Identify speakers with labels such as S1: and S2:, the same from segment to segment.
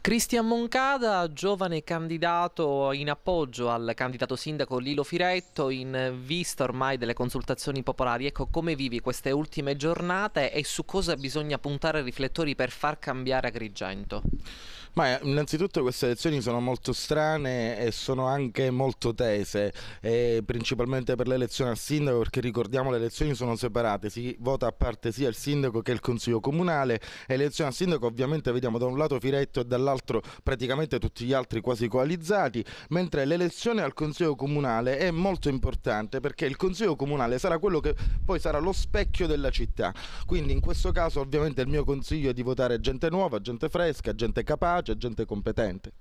S1: Cristian Moncada, giovane candidato in appoggio al candidato sindaco Lilo Firetto, in vista ormai delle consultazioni popolari. Ecco, come vivi queste ultime giornate e su cosa bisogna puntare i riflettori per far cambiare Agrigento?
S2: Ma innanzitutto queste elezioni sono molto strane e sono anche molto tese, principalmente per l'elezione al sindaco, perché ricordiamo le elezioni sono separate, si vota a parte sia il sindaco che il consiglio comunale. E l'elezione al sindaco ovviamente vediamo da un lato Firetto e dall'altro praticamente tutti gli altri quasi coalizzati, mentre l'elezione al consiglio comunale è molto importante perché il consiglio comunale sarà quello che poi sarà lo specchio della città. Quindi in questo caso ovviamente il mio consiglio è di votare gente nuova, gente fresca, gente capace, gente competente.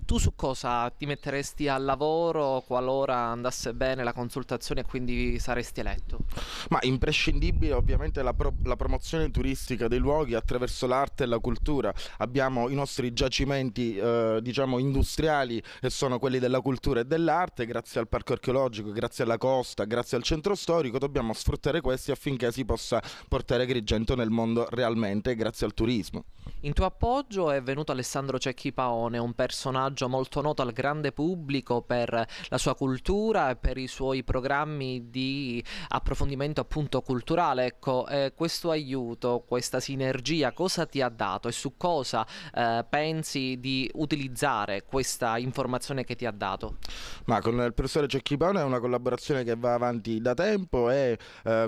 S1: Tu su cosa ti metteresti al lavoro qualora andasse bene la consultazione e quindi saresti eletto?
S2: Ma imprescindibile ovviamente la promozione turistica dei luoghi attraverso l'arte e la cultura. Abbiamo i nostri giacimenti diciamo industriali, che sono quelli della cultura e dell'arte. Grazie al parco archeologico, grazie alla costa, grazie al centro storico, dobbiamo sfruttare questi affinché si possa portare Agrigento nel mondo realmente, grazie al turismo.
S1: In tuo appoggio è venuto Alessandro Cecchi Paone, un personaggio molto noto al grande pubblico per la sua cultura e per i suoi programmi di approfondimento appunto culturale. Ecco, questo aiuto, questa sinergia, cosa ti ha dato e su cosa pensi di utilizzare questa informazione che ti ha dato?
S2: Ma con il professore Cecchi Paone è una collaborazione che va avanti da tempo e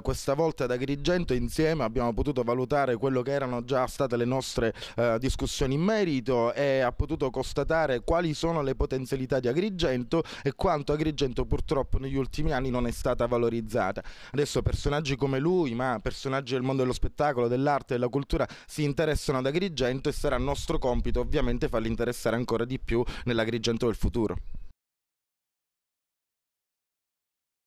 S2: questa volta ad Agrigento insieme abbiamo potuto valutare quello che erano già state le nostre discussioni in merito e ha potuto constatare quali sono le potenzialità di Agrigento e quanto Agrigento purtroppo negli ultimi anni non è stata valorizzata. Adesso personaggi come lui, ma personaggi del mondo dello spettacolo, dell'arte e della cultura si interessano ad Agrigento e sarà nostro compito ovviamente farli interessare ancora di più nell'Agrigento del futuro.